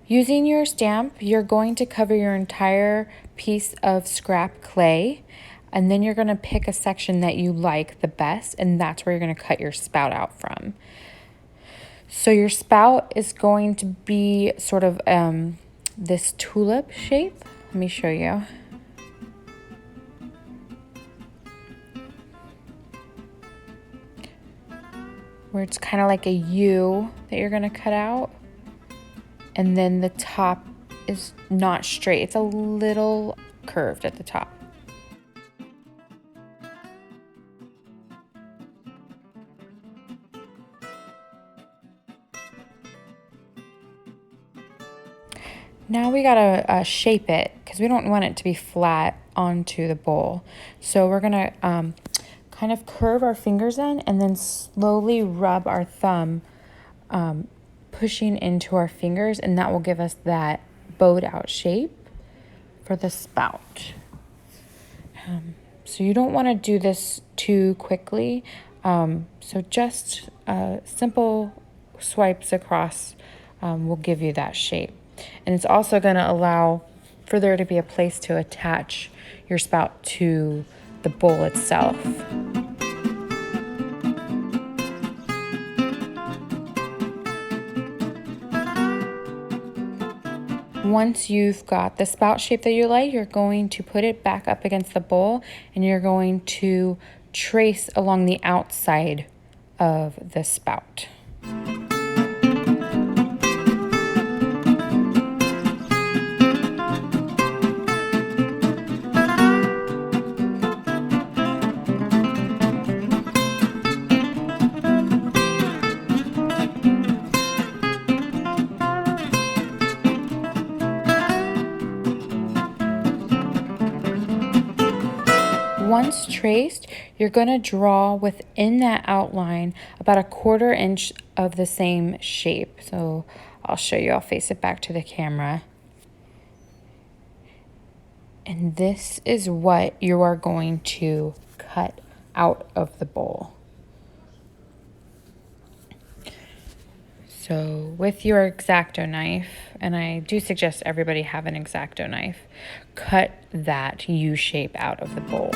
Using your stamp, you're going to cover your entire piece of scrap clay, and then you're going to pick a section that you like the best, and that's where you're going to cut your spout out from. So your spout is going to be sort of this tulip shape. Let me show you. Where it's kind of like a U that you're going to cut out. And then the top is not straight. It's a little curved at the top. Now we gotta shape it because we don't want it to be flat onto the bowl. So we're gonna kind of curve our fingers in and then slowly rub our thumb pushing into our fingers, and that will give us that bowed out shape for the spout. So you don't want to do this too quickly. So just simple swipes across will give you that shape. And it's also going to allow for there to be a place to attach your spout to the bowl itself. Once you've got the spout shape that you like, you're going to put it back up against the bowl, and you're going to trace along the outside of the spout. Once traced, you're going to draw within that outline about 1/4 inch of the same shape. So I'll show you, I'll face it back to the camera. And this is what you are going to cut out of the bowl. So with your X-Acto knife, and I do suggest everybody have an X-Acto knife, cut that U shape out of the bowl.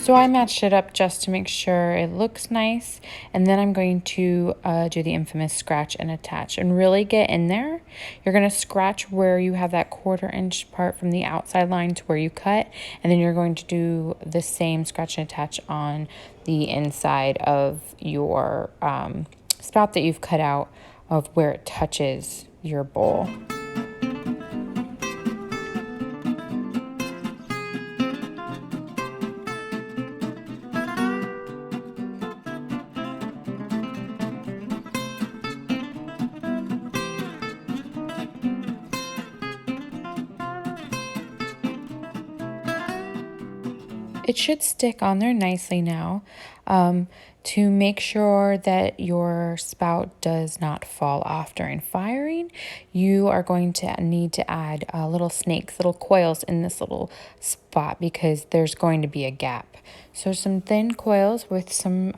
So I matched it up just to make sure it looks nice, and then I'm going to do the infamous scratch and attach and really get in there. You're going to scratch where you have that 1/4 inch part from the outside line to where you cut, and then you're going to do the same scratch and attach on the inside of your spout that you've cut out of where it touches your bowl. It should stick on there nicely now. To make sure that your spout does not fall off during firing, you are going to need to add little snakes, little coils in this little spot because there's going to be a gap. So some thin coils with some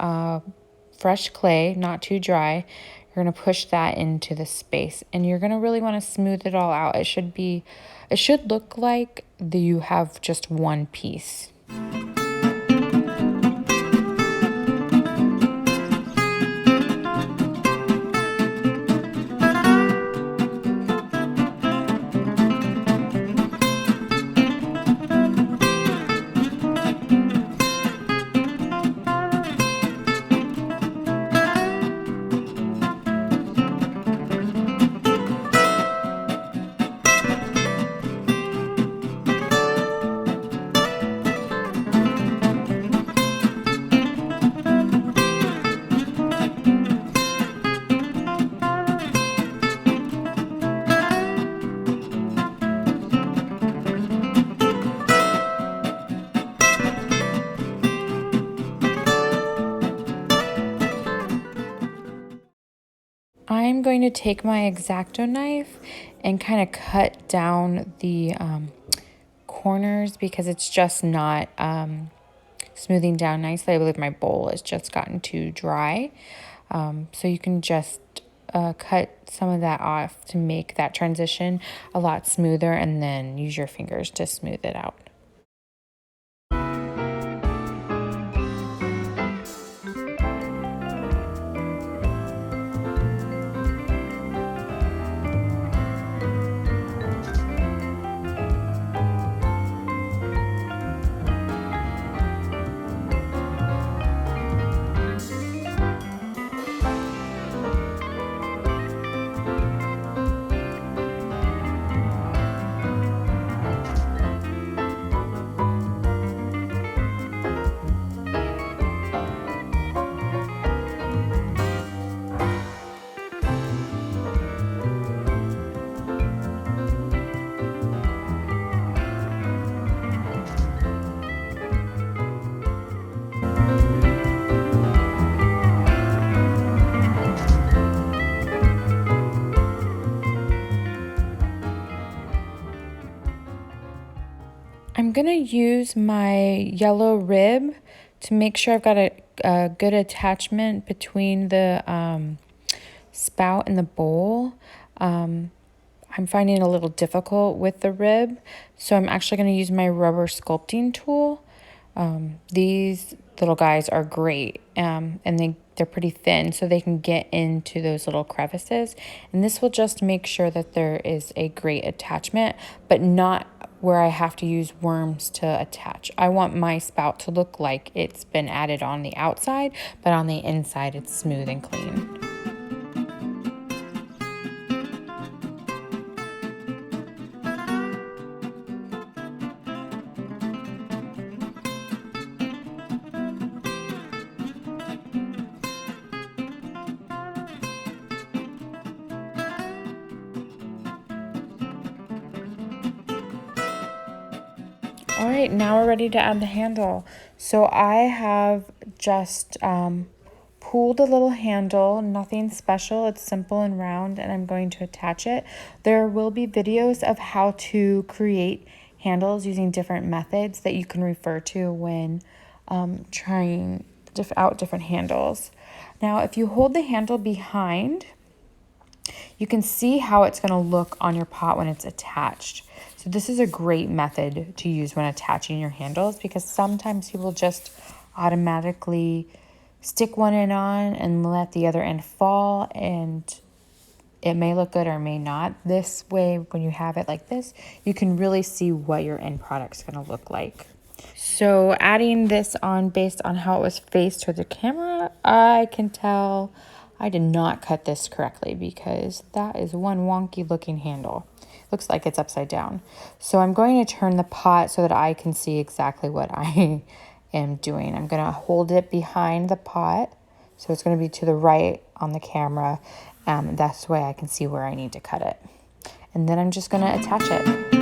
fresh clay, not too dry. You're going to push that into the space, and you're going to really want to smooth it all out. It should look like you have just one piece. I'm going to take my X-Acto knife and kind of cut down the corners because it's just not smoothing down nicely. I believe my bowl has just gotten too dry. So you can just cut some of that off to make that transition a lot smoother, and then use your fingers to smooth it out. I'm gonna use my yellow rib to make sure I've got a good attachment between the spout and the bowl. I'm finding it a little difficult with the rib, so I'm actually gonna use my rubber sculpting tool. These little guys are great, and they're pretty thin, so they can get into those little crevices. And this will just make sure that there is a great attachment, but not where I have to use worms to attach. I want my spout to look like it's been added on the outside, but on the inside it's smooth and clean. All right, now we're ready to add the handle. So I have just pulled a little handle, nothing special. It's simple and round, and I'm going to attach it. There will be videos of how to create handles using different methods that you can refer to when trying out different handles. Now, if you hold the handle behind, you can see how it's going to look on your pot when it's attached. So this is a great method to use when attaching your handles, because sometimes people just automatically stick one end on and let the other end fall, and it may look good or may not. This way, when you have it like this, you can really see what your end product's going to look like. So adding this on based on how it was faced to the camera, I can tell I did not cut this correctly, because that is one wonky looking handle. Looks like it's upside down. So I'm going to turn the pot so that I can see exactly what I am doing. I'm going to hold it behind the pot, so it's going to be to the right on the camera. That's the way I can see where I need to cut it. And then I'm just going to attach it.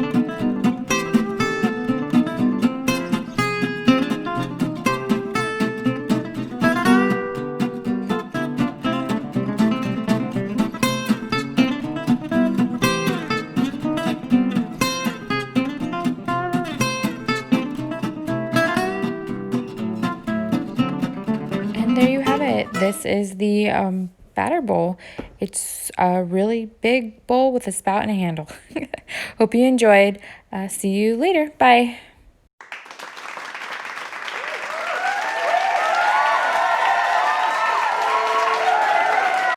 There you have it. This is the batter bowl. It's a really big bowl with a spout and a handle. Hope you enjoyed. See you later. Bye.